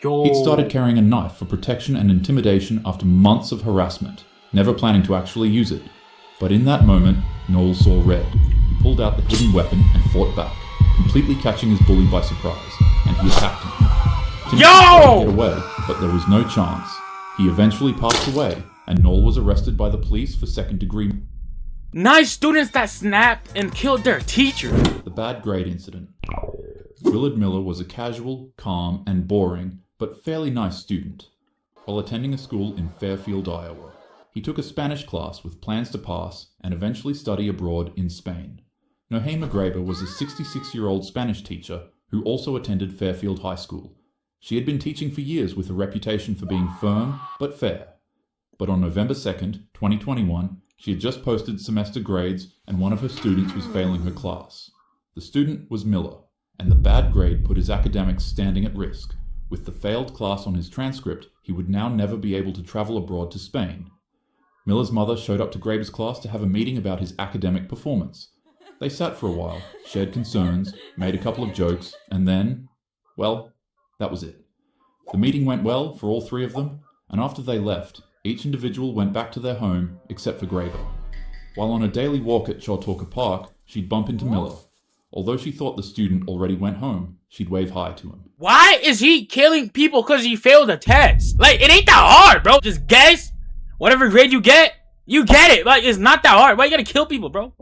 He'd started carrying a knife for protection and intimidation after months of harassment, never planning to actually use it. But in that moment, Noel saw red. He pulled out the hidden weapon and fought back, completely catching his bully by surprise, and he attacked him. Tim tried to get away, but there was no chance. He eventually passed away, and Noel was arrested by the police for second-degree. 9 students that snapped and killed their teacher. The bad grade incident. Willard Miller was a casual, calm, and boring, but fairly nice student. While attending a school in Fairfield, Iowa, he took a Spanish class with plans to pass and eventually study abroad in Spain. Nohema Graber was a 66-year-old Spanish teacher who also attended Fairfield High School. She had been teaching for years with a reputation for being firm but fair. But on November 2nd, 2021, she had just posted semester grades and one of her students was failing her class. The student was Miller, and the bad grade put his academics standing at risk. With the failed class on his transcript, he would now never be able to travel abroad to Spain. Miller's mother showed up to Graber's class to have a meeting about his academic performance. They sat for a while, shared concerns, made a couple of jokes, and then, well, that was it. The meeting went well for all 3 of them, and after they left, each individual went back to their home except for Graber. While on a daily walk at Chautauqua Park, she'd bump into Miller. Although she thought the student already went home, she'd wave hi to him. Why is he killing people because he failed a test? Like, it ain't that hard, bro. Just guess. Whatever grade you get it. Like, it's not that hard. Why you gotta kill people, bro?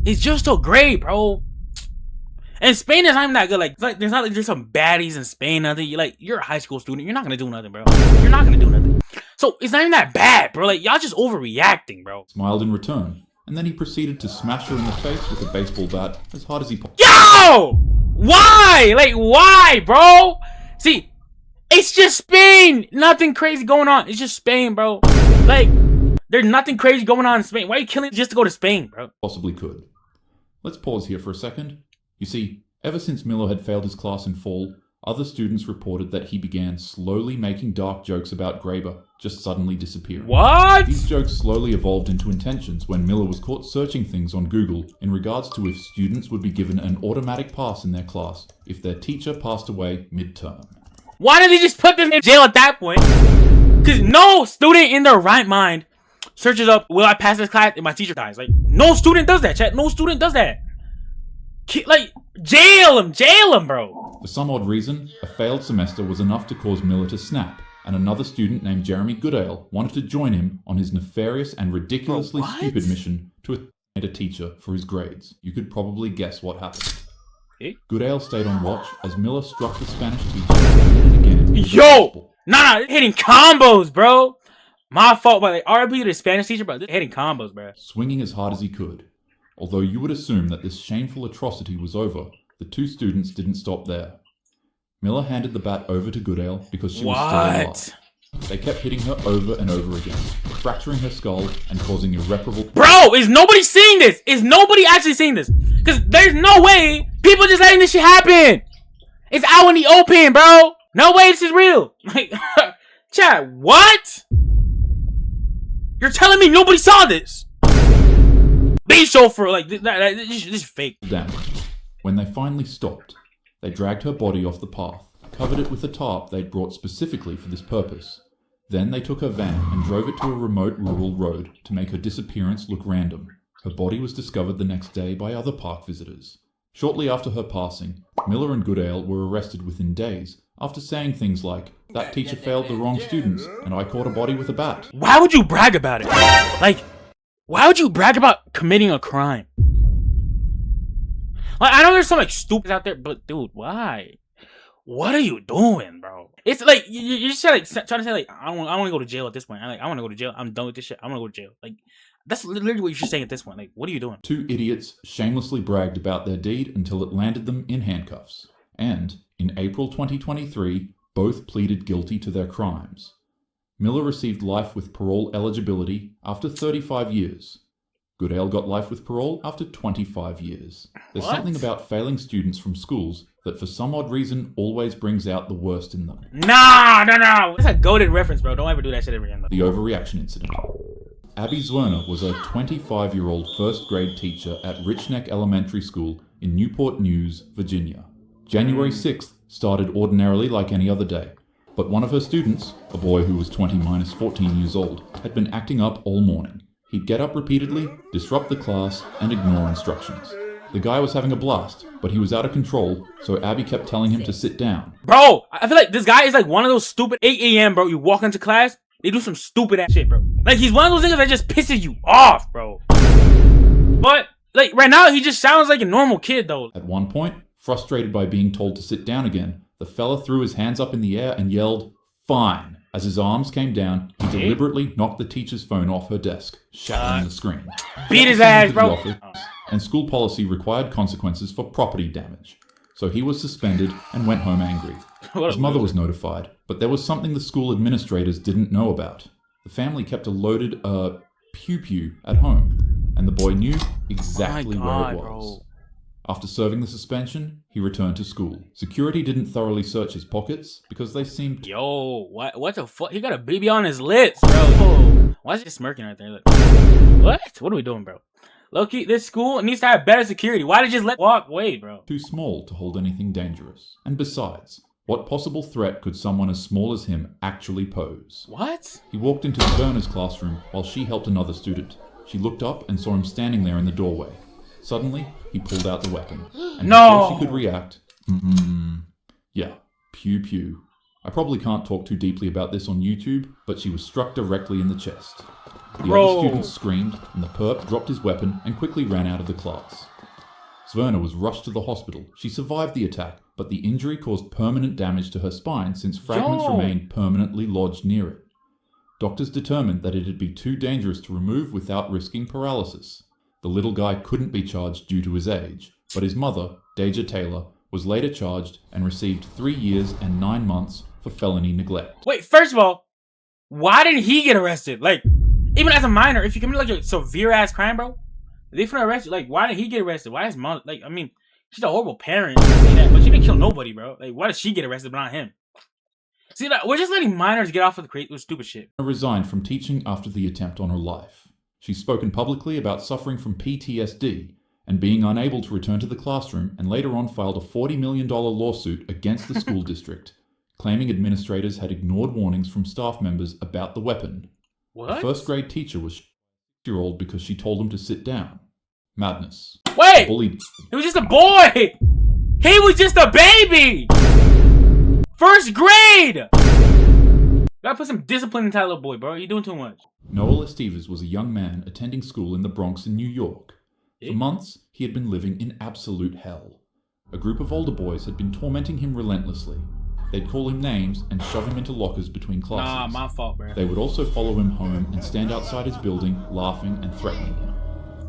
It's just a grade, bro. And Spain is not even that good. Like there's not like there's some baddies in Spain. Nothing. You're a high school student. You're not gonna do nothing, bro. You're not gonna do nothing. So it's not even that bad, bro. Like, y'all just overreacting, bro. Smiled in return, and then he proceeded to smash her in the face with a baseball bat as hard as he possibly. Yo! Why? Like, why, bro? See, it's just Spain. Nothing crazy going on. It's just Spain, bro. Like, there's nothing crazy going on in Spain. Why are you killing just to go to Spain, bro? Possibly could. Let's pause here for a second. You see, ever since Miller had failed his class in fall, other students reported that he began slowly making dark jokes about Graber, just suddenly disappearing. What? These jokes slowly evolved into intentions when Miller was caught searching things on Google in regards to if students would be given an automatic pass in their class if their teacher passed away mid-term. Why did they just put them in jail at that point? Because no student in their right mind searches up, will I pass this class if my teacher dies? Like, no student does that, chat. No student does that. Like, jail him, bro. For some odd reason, a failed semester was enough to cause Miller to snap, and another student named Jeremy Goodale wanted to join him on his nefarious and ridiculously stupid mission to assassinate a teacher for his grades. You could probably guess what happened. Okay. Goodale stayed on watch as Miller struck the Spanish teacher again and again. Yo! Nah, hitting combos, bro. My fault, but like, RIP to the Spanish teacher, but hitting combos, bro. Swinging as hard as he could. Although you would assume that this shameful atrocity was over, the 2 students didn't stop there. Miller handed the bat over to Goodale because she was still alive. They kept hitting her over and over again, fracturing her skull and causing irreparable— Bro, is nobody seeing this? Is nobody actually seeing this? Because there's no way people just letting this shit happen. It's out in the open, bro. No way this is real. Like, chat, what? You're telling me nobody saw this? Be so for like this is fake. Damage. When they finally stopped, they dragged her body off the path, covered it with a tarp they'd brought specifically for this purpose. Then they took her van and drove it to a remote rural road to make her disappearance look random. Her body was discovered the next day by other park visitors. Shortly after her passing, Miller and Goodale were arrested within days after saying things like, "That teacher failed the wrong students, and I caught a body with a bat." Why would you brag about it? Like, why would you brag about committing a crime? Like, I know there's some like stupids out there, but dude, why? What are you doing, bro? It's like you're just like trying to say like I want to go to jail at this point. I want to go to jail. I'm done with this shit. I want to go to jail. Like, that's literally what you're saying at this point. Like, what are you doing? 2 idiots shamelessly bragged about their deed until it landed them in handcuffs. And in April 2023, both pleaded guilty to their crimes. Miller received life with parole eligibility after 35 years. Goodale got life with parole after 25 years. There's something about failing students from schools that for some odd reason always brings out the worst in them. No. That's a goated reference, bro. Don't ever do that shit ever again, bro. The overreaction incident. Abby Zwerner was a 25-year-old first-grade teacher at Richneck Elementary School in Newport News, Virginia. January 6th started ordinarily like any other day. But one of her students, a boy who was 20 minus 14 years old, had been acting up all morning. He'd get up repeatedly, disrupt the class, and ignore instructions. The guy was having a blast, but he was out of control, so Abby kept telling him to sit down. Bro, I feel like this guy is like one of those stupid 8 a.m., bro. You walk into class, they do some stupid ass shit, bro. Like, he's one of those niggas that just pisses you off, bro. But, like, right now, he just sounds like a normal kid, though. At one point, frustrated by being told to sit down again, the fella threw his hands up in the air and yelled, "Fine." As his arms came down, he deliberately knocked the teacher's phone off her desk, shattering the screen. Beat his ass, bro. And school policy required consequences for property damage. So he was suspended and went home angry. His mother was notified, but there was something the school administrators didn't know about. The family kept a loaded, pew-pew at home, and the boy knew exactly where it was. Bro. After serving the suspension, he returned to school. Security didn't thoroughly search his pockets because they seemed... Yo, what the fuck? He got a baby on his lips, bro. Why is he smirking right there? Like, what? What are we doing, bro? Low-key, this school needs to have better security. Why did you just let walk away, bro? Too small to hold anything dangerous. And besides, what possible threat could someone as small as him actually pose? What? He walked into Verna's classroom while she helped another student. She looked up and saw him standing there in the doorway. Suddenly, he pulled out the weapon. And before she could react... Yeah, pew-pew. I probably can't talk too deeply about this on YouTube, but she was struck directly in the chest. The other students screamed, and the perp dropped his weapon and quickly ran out of the class. Verna was rushed to the hospital. She survived the attack, but the injury caused permanent damage to her spine since fragments remained permanently lodged near it. Doctors determined that it'd be too dangerous to remove without risking paralysis. The little guy couldn't be charged due to his age, but his mother, Deja Taylor, was later charged and received 3 years and 9 months for felony neglect. Wait, first of all, why didn't he get arrested? Like, even as a minor, if you commit like a severe ass crime, bro, they finna arrest you. Like, why didn't he get arrested? Why his mom? Like, I mean, she's a horrible parent, but she didn't kill nobody, bro. Like, why did she get arrested but not him? See, like, we're just letting minors get off with stupid shit. Resigned from teaching after the attempt on her life. She's spoken publicly about suffering from PTSD and being unable to return to the classroom, and later on filed a $40 million lawsuit against the school district, claiming administrators had ignored warnings from staff members about the weapon. What? The first grade teacher was a 6-year-old because she told him to sit down. Madness. Wait! Bullied. It was just a boy! He was just a baby! First grade! Gotta put some discipline into that little boy, bro. You're doing too much. Noel Estevez was a young man attending school in the Bronx in New York. For months, he had been living in absolute hell. A group of older boys had been tormenting him relentlessly. They'd call him names and shove him into lockers between classes. Nah, my fault, bro. They would also follow him home and stand outside his building, laughing and threatening him.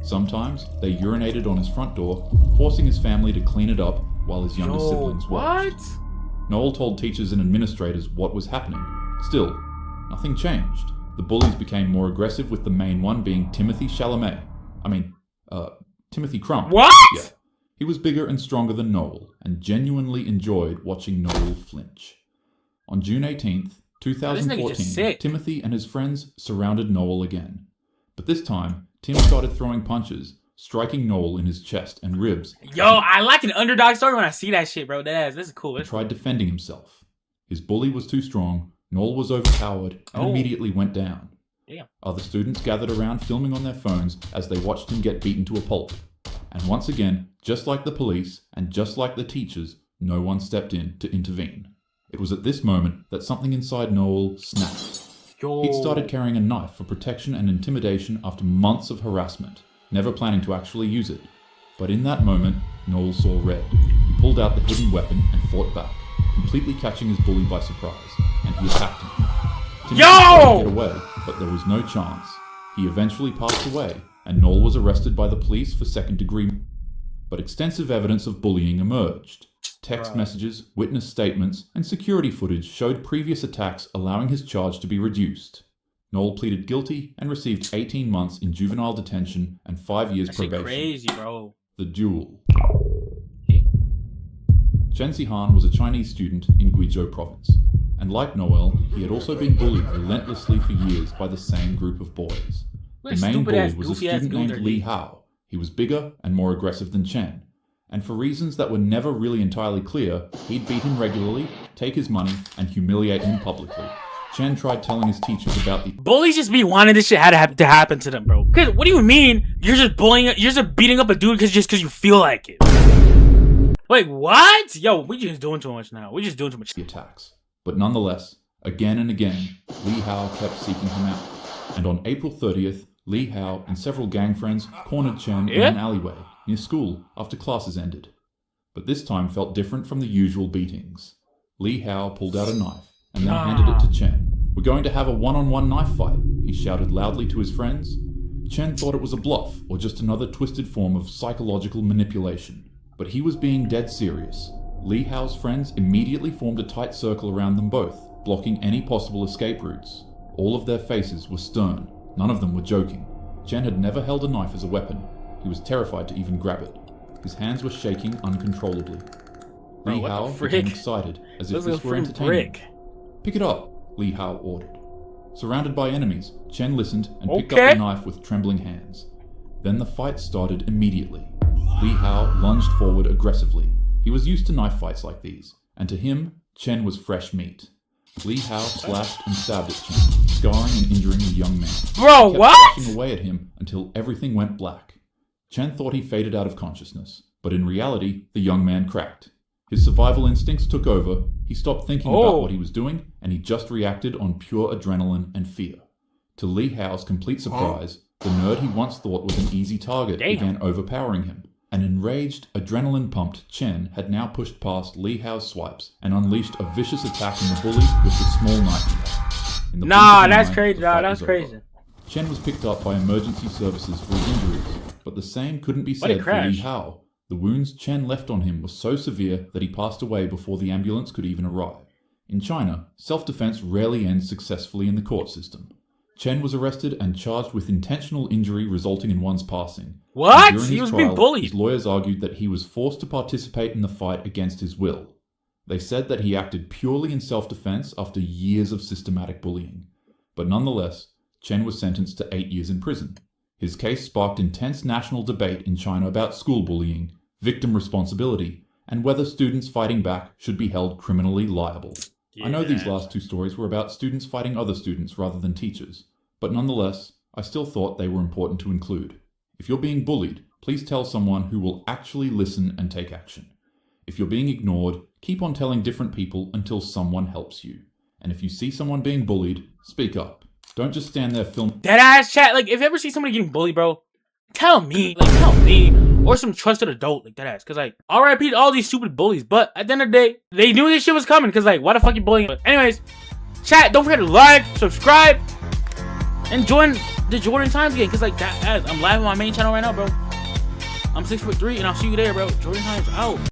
Sometimes, they urinated on his front door, forcing his family to clean it up while his younger siblings watched. What? Noel told teachers and administrators what was happening. Still, nothing changed. The bullies became more aggressive, with the main one being Timothy Chalamet. Timothy Crump. What? Yeah. He was bigger and stronger than Noel, and genuinely enjoyed watching Noel flinch. On June 18th, 2014, Timothy and his friends surrounded Noel again. But this time, Tim started throwing punches, striking Noel in his chest and ribs. Yo, I like an underdog story when I see that shit, bro. This is cool. He tried defending himself. His bully was too strong, Noel was overpowered and immediately went down. Damn. Other students gathered around filming on their phones as they watched him get beaten to a pulp. And once again, just like the police and just like the teachers, no one stepped in to intervene. It was at this moment that something inside Noel snapped. He'd started carrying a knife for protection and intimidation after months of harassment, never planning to actually use it. But in that moment, Noel saw red. He pulled out the hidden weapon and fought back, completely catching his bully by surprise, and he attacked him. Timothy tried to get away, but there was no chance. He eventually passed away, and Noel was arrested by the police for second-degree. But extensive evidence of bullying emerged. Text messages, witness statements, and security footage showed previous attacks, allowing his charge to be reduced. Noel pleaded guilty and received 18 months in juvenile detention and 5 years probation. Crazy, bro. The duel. Chen Zihan was a Chinese student in Guizhou province, and like Noel, he had also been bullied relentlessly for years by the same group of boys. The main bully was a student named Li Hao. He was bigger and more aggressive than Chen, and for reasons that were never really entirely clear, he'd beat him regularly, take his money, and humiliate him publicly. Chen tried telling his teachers about the bullies just be wanting this shit to happen to them, bro. Cause what do you mean you're just bullying, you're just beating up a dude cause you feel like it? Like what? Yo, we just doing too much now. We just doing too much. Attacks. But nonetheless, again and again, Li Hao kept seeking him out. And on April 30th, Li Hao and several gang friends cornered Chen in an alleyway near school after classes ended. But this time felt different from the usual beatings. Li Hao pulled out a knife and then handed it to Chen. "We're going to have a one-on-one knife fight," he shouted loudly to his friends. Chen thought it was a bluff or just another twisted form of psychological manipulation. But he was being dead serious. Li Hao's friends immediately formed a tight circle around them both, blocking any possible escape routes. All of their faces were stern. None of them were joking. Chen had never held a knife as a weapon. He was terrified to even grab it. His hands were shaking uncontrollably. Li Hao became excited, as if this were entertaining. "Pick it up," Li Hao ordered. Surrounded by enemies, Chen listened and picked up the knife with trembling hands. Then the fight started immediately. Li Hao lunged forward aggressively. He was used to knife fights like these, and to him, Chen was fresh meat. Li Hao slashed and stabbed at Chen, scarring and injuring the young man. Bro, he kept what? slashing away at him until everything went black. Chen thought he faded out of consciousness, but in reality, the young man cracked. His survival instincts took over, he stopped thinking about what he was doing, and he just reacted on pure adrenaline and fear. To Li Hao's complete surprise, the nerd he once thought was an easy target began overpowering him. An enraged, adrenaline-pumped Chen had now pushed past Li Hao's swipes and unleashed a vicious attack on the bully with the small knife he had. In the that's crazy, that's crazy. Chen was picked up by emergency services for his injuries, but the same couldn't be said for Li Hao. The wounds Chen left on him were so severe that he passed away before the ambulance could even arrive. In China, self-defense rarely ends successfully in the court system. Chen was arrested and charged with intentional injury resulting in one's passing. What? He was being bullied. His lawyers argued that he was forced to participate in the fight against his will. They said that he acted purely in self-defense after years of systematic bullying. But nonetheless, Chen was sentenced to 8 years in prison. His case sparked intense national debate in China about school bullying, victim responsibility, and whether students fighting back should be held criminally liable. I know these last two stories were about students fighting other students rather than teachers, but nonetheless, I still thought they were important to include. If you're being bullied, please tell someone who will actually listen and take action. If you're being ignored, keep on telling different people until someone helps you. And if you see someone being bullied, speak up. Don't just stand there filming. Deadass chat, like if you ever see somebody getting bullied, bro, tell me, or some trusted adult, like deadass. Cause like, RIP to all these stupid bullies, but at the end of the day, they knew this shit was coming. Cause like, why the fuck you bullying? But anyways, chat, don't forget to like, subscribe, and join the Jordan Times game. Cause like that, I'm live on my main channel right now, bro. I'm 6'3", and I'll see you there, bro. Jordan Times out.